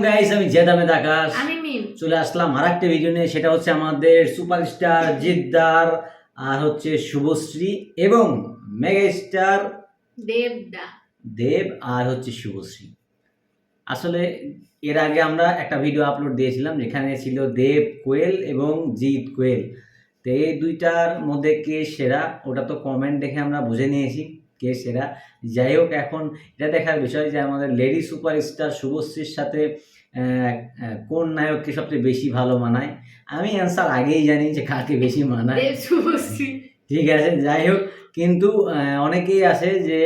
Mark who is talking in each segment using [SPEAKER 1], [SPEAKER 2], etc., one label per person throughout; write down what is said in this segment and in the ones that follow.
[SPEAKER 1] Guys, আমি জেদ আহমেদ আকাশ চলে আসলাম আরেকটা ভিডিও নিয়ে। সেটা হচ্ছে আমাদের সুপারস্টার জিদ্দার, আর হচ্ছে শুভশ্রী এবং মেগা স্টার দেব আর হচ্ছে শুভশ্রী। আসলে এর আগে আমরা একটা ভিডিও আপলোড দিয়েছিলাম যেখানে ছিল দেব কোয়েল এবং জিৎ কোয়েল। তো এই দুইটার মধ্যে কে সেরা ওটা তো কমেন্ট দেখে আমরা বুঝে নিয়েছি কে সেরা। যাই হোক, এখন এটা দেখার বিষয় যে আমাদের লেডি সুপারস্টার শুভশ্রীর সাথে কোন নায়ককে সবচেয়ে বেশি ভালো মানায়। আমি অ্যান্সার আগেই জানি যে কাকে বেশি মানায়, শুভশ্রী। ঠিক আছে, যাই হোক, কিন্তু অনেকেই আছে যে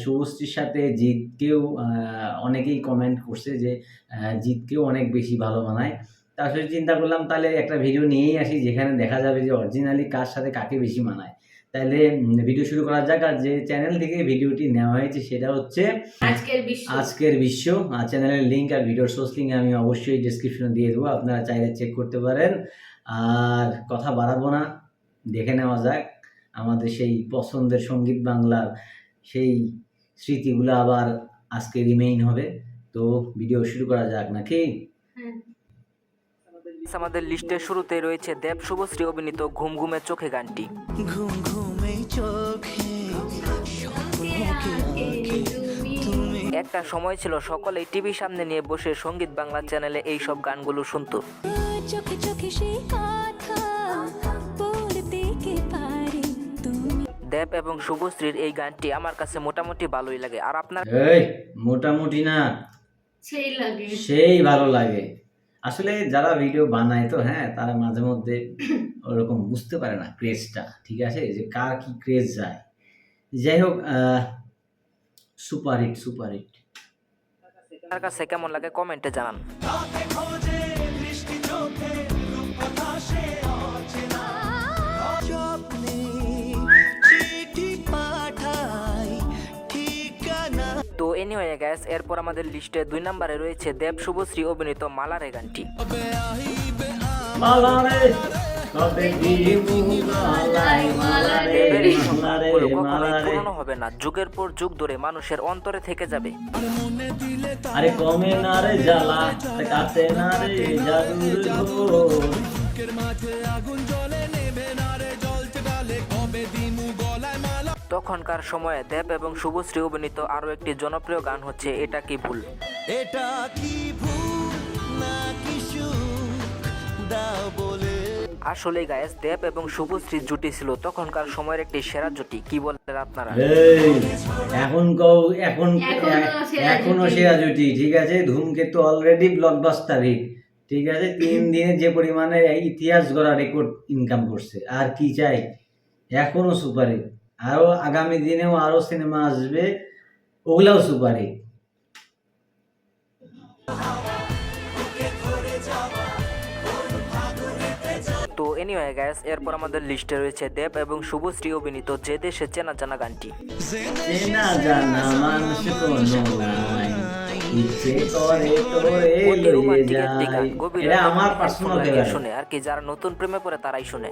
[SPEAKER 1] শুভশ্রীর সাথে জিৎকেও অনেকেই কমেন্ট করছে যে জিৎকেও অনেক বেশি ভালো মানায়। তারপরে চিন্তা করলাম তাহলে একটা ভিডিও নিয়েই আসি যেখানে দেখা যাবে যে অরিজিনালি কার সাথে কাকে বেশি মানায়। তাহলে ভিডিও শুরু করা যাক। আর যে চ্যানেল থেকে ভিডিওটি নেওয়া হয়েছে সেটা হচ্ছে আজকের বিশ্ব। আর চ্যানেলের লিঙ্ক আর ভিডিওর সোর্স লিঙ্ক আমি অবশ্যই ডিসক্রিপশনে দিয়ে দেবো, আপনারা চাইলে চেক করতে পারেন। আর কথা বাড়াবো না, দেখে নেওয়া যাক আমাদের সেই পছন্দের সঙ্গীত বাংলার সেই স্মৃতিগুলো আবার আজকে রিমেইন হবে। তো ভিডিও শুরু করা যাক নাকি?
[SPEAKER 2] আমাদের লিস্টের শুরুতে রয়েছে দেব শুভশ্রী অভিনীত ঘুম ঘুমে চোখে গানটি।
[SPEAKER 3] ঘুম ঘুমে চোখে
[SPEAKER 2] একটা সময় ছিল সকলেই টিভির সামনে নিয়ে বসে সঙ্গীত বাংলা চ্যানেলে এই সব গানগুলো শুনতো।
[SPEAKER 3] চোখে চোখে সেই কথা বলতে কে পারে তুমি।
[SPEAKER 2] দেব এবং শুভশ্রীর এই গানটি আমার কাছে মোটামুটি ভালোই লাগে। আর আপনার
[SPEAKER 1] মোটামুটি না, সেই ভালো লাগে। আসলে যারা ভিডিও বানায় তো তারা মাঝে মধ্যে ওরকম বুঝতে পারে না ক্রেজটা, ঠিক আছে, যে কার কি ক্রেজ যায়। যাই হোক, সুপার হিট।
[SPEAKER 2] আপনার কাছে কেমন লাগে কমেন্টে জানান। তো এনিওয়ে গাইস, এরপর আমাদের লিস্টে 2 নম্বরে রয়েছে দেব শুভশ্রী অভিনীত মালারে গানটি। পুরনো হবে না, যুগের পর যুগ ধরে মানুষের অন্তরে থেকে যাবে।
[SPEAKER 1] আরে কমে না রে জ্বালা, কাছে না রে জাদুর ঘোর।
[SPEAKER 2] তখনকার সময়ে দেব এবং শুভশ্রী অভিনীত আরো একটি জনপ্রিয় গান হচ্ছে এটা কি ভুল।
[SPEAKER 3] এটা কি ভুল না কি সুখ দাও বলে।
[SPEAKER 2] আসলে গাইস, দেব এবং শুভশ্রীর জুটি ছিল তখনকার সময়ের একটি সেরা জুটি। কি বলেন আপনারা?
[SPEAKER 1] এখনো সেরা জুটি, ঠিক আছে। ধূমকেতু অলরেডি ব্লকবাস্টার হিট, ঠিক আছে। 3 দিনে যে পরিমাণে ইতিহাস গড়া রেকর্ড ইনকাম করছে, আর কি চাই। এখনো সুপার হিট, আরো আগামী দিনেও আরো সিনেমা আসবে, ওগুলাও সুপার হিট।
[SPEAKER 2] তো এনিওয়ে গাইস, এরপর আমাদের লিস্টে রয়েছে দেব এবং শুভশ্রী অভিনীত যে দেশে চেনা জানা গানটি।
[SPEAKER 1] চেনা জানা মানুষ কোনো নাই, ইচ্ছে করে তোরে লইয়ে যায়। এটা আমার পার্সোনাল ফেভারিট।
[SPEAKER 2] শুনে আর কি, যারা নতুন প্রেমে পড়ে তারাই শুনে।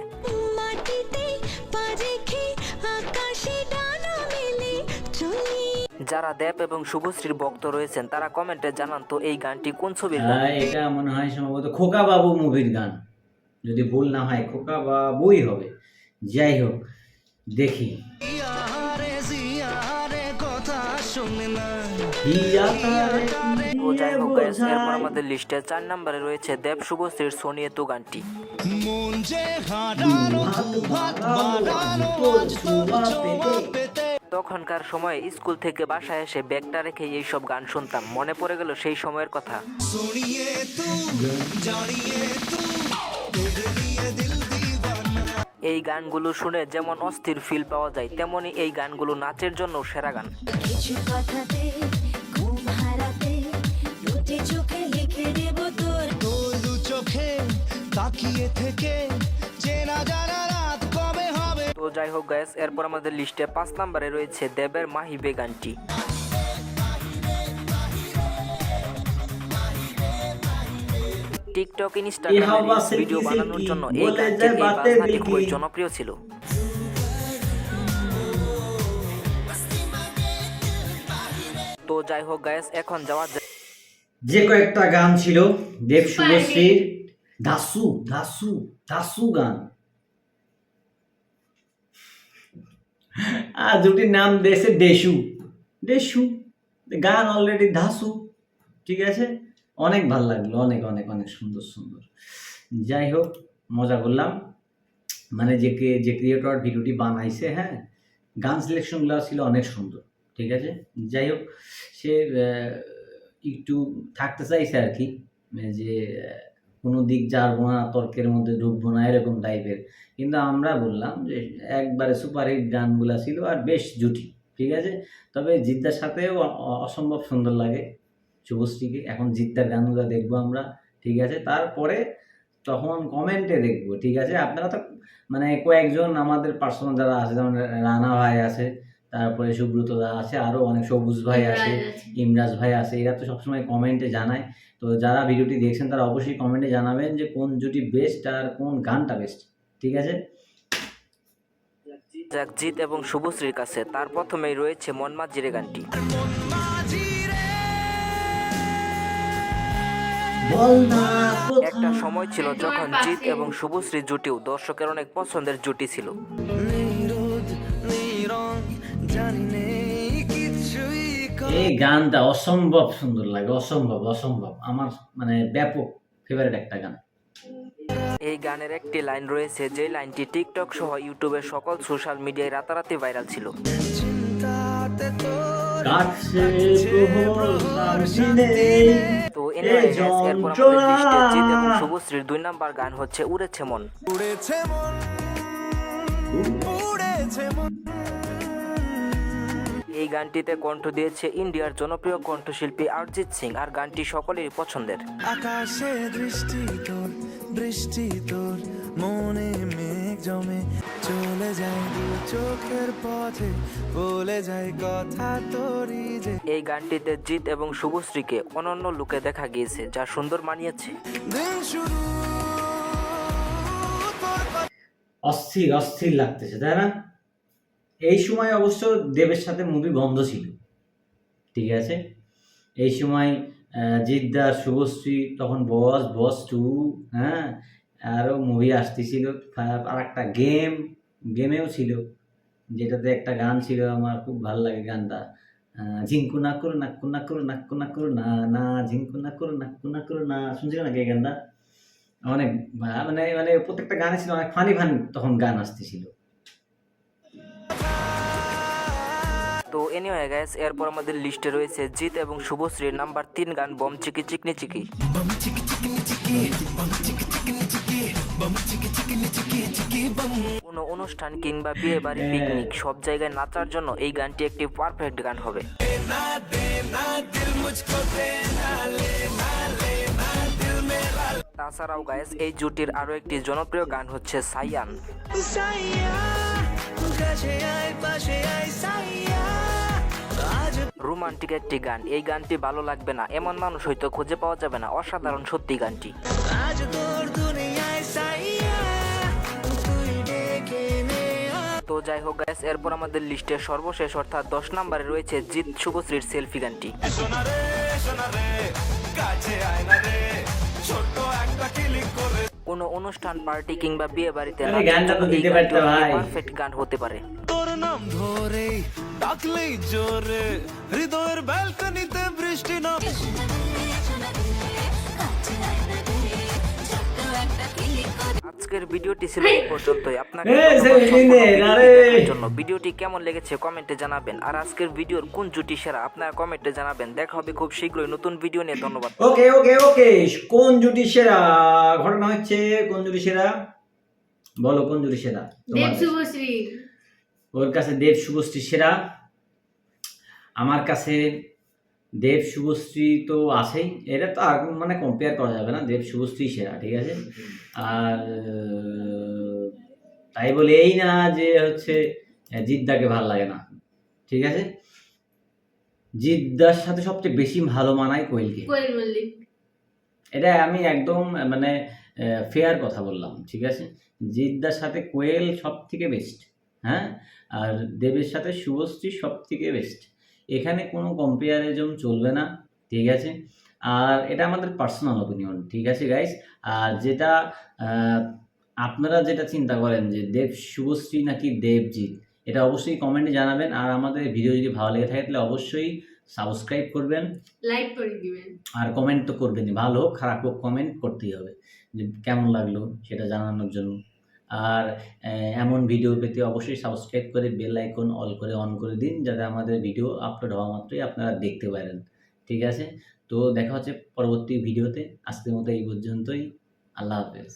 [SPEAKER 2] যারা দেব এবং শুভশ্রীর ভক্ত রয়েছেন তারা কমেন্টে জানান তো এই গানটি কোন ছবির গান।
[SPEAKER 1] এটা মনে হয় সম্ভবত খোকা বাবু মুভির গান, যদি ভুল না হয় খোকা বাবুই হবে। যাই হোক, দেখি।
[SPEAKER 2] তো যাই হোক গাইস, এরপর আমাদের লিস্টে 4 নম্বরে রয়েছে দেব শুভশ্রীর সোনিয়ে তু গানটি। তখনকার সময় স্কুল থেকে বাসায় এসে ব্যাগটা রেখে এইসব গান শুনতাম, মনে পড়ে গেল সেই সময়ের কথা। এই গানগুলো শুনে যেমন অস্থির ফিল পাওয়া যায়, তেমনি এই গানগুলো নাচের জন্য সেরা গান। তো যাই হোক গাইস, এরপর আমাদের লিস্টে 5 নম্বরে রয়েছে দেবের মাহিবে গানটি। টিকটক, ইনস্টাগ্রামে ভিডিও বানানোর জন্য এই গানটি খুবই জনপ্রিয় ছিল। তো যাই হোক গাইস, এখন যাওয়া যাক
[SPEAKER 1] যে কয়েকটা গান ছিল দেব শুভশ্রীর, দাসু দাসু দাসু গান, আর দুটির নাম দিয়েছে দেশু দেশু, গান অলরেডি ধাসু, ঠিক আছে, অনেক ভাল লাগলো, অনেক অনেক অনেক সুন্দর সুন্দর। যাই হোক, মজা করলাম, মানে যে ক্রিয়েটর ভিডিওটি বানাইছে, হ্যাঁ, গান সিলেকশনগুলো ছিল অনেক সুন্দর, ঠিক আছে। যাই হোক, সে একটু থাকতে চাইছে আর কি, যে কোনো দিক যাবো না, তর্কের মধ্যে ঢুকবো না, এরকম টাইপের। কিন্তু আমরা বললাম যে একবারে সুপারহিট গানগুলা ছিল আর বেশ জুটি, ঠিক আছে। তবে জিদ্দার সাথেও অসম্ভব সুন্দর লাগে শুভশ্রীকে। এখন জিদ্দার গানগুলো দেখবো আমরা, ঠিক আছে, তারপরে তখন কমেন্টে দেখবো, ঠিক আছে। আপনারা তো মানে কয়েকজন আমাদের পার্সোনাল যারা আছে, যেমন রানা ভাই আছে, তারপরে সুব্রত দা আছে, আরও অনেক সবুজ ভাই আছে, ইমরাজ ভাই আছে, এরা তো সবসময় কমেন্টে জানায়। তো যারা ভিডিওটি দেখছেন তারা অবশ্যই কমেন্টে জানাবেন যে কোন জুটি বেস্ট আর কোন গানটা বেস্ট, ঠিক আছে।
[SPEAKER 2] যাক জিৎ এবং শুভশ্রীর কাছে। তার প্রথমেই রয়েছে মন মাঝিরে গানটি।
[SPEAKER 1] বল না
[SPEAKER 2] একটা সময় ছিল যখন জিৎ এবং শুভশ্রী জুটিও দর্শকের অনেক পছন্দের জুটি ছিল।
[SPEAKER 1] এই গানটা অসম্ভব সুন্দর লাগে, অসম্ভব অসম্ভব, আমার মানে ব্যাপক ফেভারিট একটা গান।
[SPEAKER 2] এই গানের একটি লাইন রয়েছে, যে লাইনটি টিকটক সহ ইউটিউবের সকল সোশ্যাল মিডিয়ায় রাতারাতি ভাইরাল ছিল। তো এরপর আমাদের লিস্টে জিৎ এবং শুভশ্রীর 2 নাম্বার গান হচ্ছে উড়েছে মন। এই গানটিতে কণ্ঠ দিয়েছে ইন্ডিয়ার জনপ্রিয় কণ্ঠশিল্পী অরিজিৎ সিং, আর গানটি সকলেরই পছন্দের।
[SPEAKER 3] আকাশে দৃষ্টি তোর, বৃষ্টি তোর, মনে মেঘ জমে, চলে যায় দু চোখের পথে, বলে যায় কথা তোরই যে।
[SPEAKER 2] এই গানটিতে জিৎ এবং শুভশ্রীকে অনন্য লুকে দেখা গিয়েছে, যা সুন্দর মানিয়েছে।
[SPEAKER 3] দিন শুরু
[SPEAKER 1] অস্থির অস্থির লাগতেছে, তাই না? এই সময় অবশ্য দেবের সাথে মুভি বন্ধ ছিল, ঠিক আছে। এই সময় জিদ্দার শুভশ্রী তখন বস বস 2, হ্যাঁ, আরও মুভি আসতেছিল, আর একটা গেমেও ছিল, যেটাতে একটা গান ছিল, আমার খুব ভালো লাগে গানটা, ঝিঙ্কু না করো নাক্কু না করো নাক্কু না করো না না, ঝিঙ্কু না করো নাক্কু না করো না, শুনছিল নাকি এই গানটা? অনেক মানে মানে প্রত্যেকটা গানে ছিল অনেক ফানি ফানি, তখন গান আসতেছিল।
[SPEAKER 2] তো এনিওয়ে গাইস, এরপর আমাদের লিস্টে রয়েছে জিৎ এবং শুভশ্রীর নাম্বার 3 গান বম চিকি চিকনি চিকি। কোনো অনুষ্ঠান কিংবা বিয়ে বাড়ি, পিকনিক, সব জায়গায় নাচার জন্য এই গানটি একটি পারফেক্ট গান হবে। তাছাড়াও গাইস, এই জুটির আরো একটি জনপ্রিয় গান হচ্ছে সাইয়ান। রোমান্টিক একটি গান, এই গানটি ভালো লাগবে না এমন মানুষ হয়তো খুঁজে পাওয়া যাবে না, অসাধারণ সত্যি গানটি। তো যাই হোক গাইস, এরপর আমাদের লিস্টে সর্বশেষ অর্থাৎ 10 নম্বরে রয়েছে জিৎ শুভশ্রীর সেলফি গানটি। কোনো অনুষ্ঠান, পার্টি কিংবা বিয়ে বাড়িতে পারফেক্ট গান হতে পারে।
[SPEAKER 3] তোর নাম ধরে ডাকলেই জোরে, হৃদয়ের ব্যালকনিতে বৃষ্টি না।
[SPEAKER 2] আজকের ভিডিওটি ছিল এই পর্যন্তই। আপনাকে জন্য ভিডিওটি কেমন লেগেছে কমেন্টে জানাবেন, আর আজকের ভিডিওর কোন জুটি সেরা আপনারা কমেন্টে জানাবেন। দেখা হবে খুব শীঘ্রই নতুন ভিডিও নিয়ে। ধন্যবাদ।
[SPEAKER 1] ওকে ওকে ওকে, কোন জুটি সেরা? ঘটনা হচ্ছে কোন জুটি সেরা, বলো কোন জুটি সেরা?
[SPEAKER 4] দেব শুভশ্রী।
[SPEAKER 1] ওর কাছে দেব শুভশ্রী সেরা, আমার কাছে দেব শুভশ্রী তো আছেই, এটা তো আর মানে কম্পেয়ার করা যাবে না, দেব শুভশ্রী সেরা, ঠিক আছে। আর তাই বলে এই না যে হচ্ছে জিদ্দাকে ভালো লাগে না, ঠিক আছে। জিদ্দার সাথে সবচেয়ে বেশি ভালো মানায় কোয়েলকে,
[SPEAKER 4] কোয়েল মল্লিক।
[SPEAKER 1] এটা আমি একদম মানে ফেয়ার কথা বললাম, ঠিক আছে। জিদ্দার সাথে কোয়েল সব থেকে বেস্ট, হ্যাঁ, আর দেবের সাথে শুভশ্রী সব থেকে বেস্ট। এখানে কোনো কম্প্যারিজম চলবে না, ঠিক আছে? আর এটা আমাদের পার্সোনাল অপিনিয়ন, ঠিক আছে গাইস? আর যেটা আহ, আপনারা যেটা চিন্তা করেন যে দেব শুভশ্রী নাকি দেবজিৎ, এটা অবশ্যই কমেন্টে জানাবেন। আর আমাদের ভিডিও যদি ভালো লেগে থাকে তাহলে অবশ্যই সাবস্ক্রাইব করবেন,
[SPEAKER 4] লাইক করে দিবেন।
[SPEAKER 1] আর কমেন্ট তো করবেনই, ভালো হোক খারাপ হোক কমেন্ট করতেই হবে, যে কেমন লাগলো সেটা জানানোর জন্য। আর এমন ভিডিও পেতে অবশ্যই সাবস্ক্রাইব করে বেল আইকন অল করে অন করে দিন, যাতে আমাদের ভিডিও আপলোড হওয়া মাত্রই আপনারা দেখতে পারেন, ঠিক আছে? তো দেখা হচ্ছে পরবর্তী ভিডিওতে। আজকের মতো এই পর্যন্তই। আল্লাহ হাফেজ।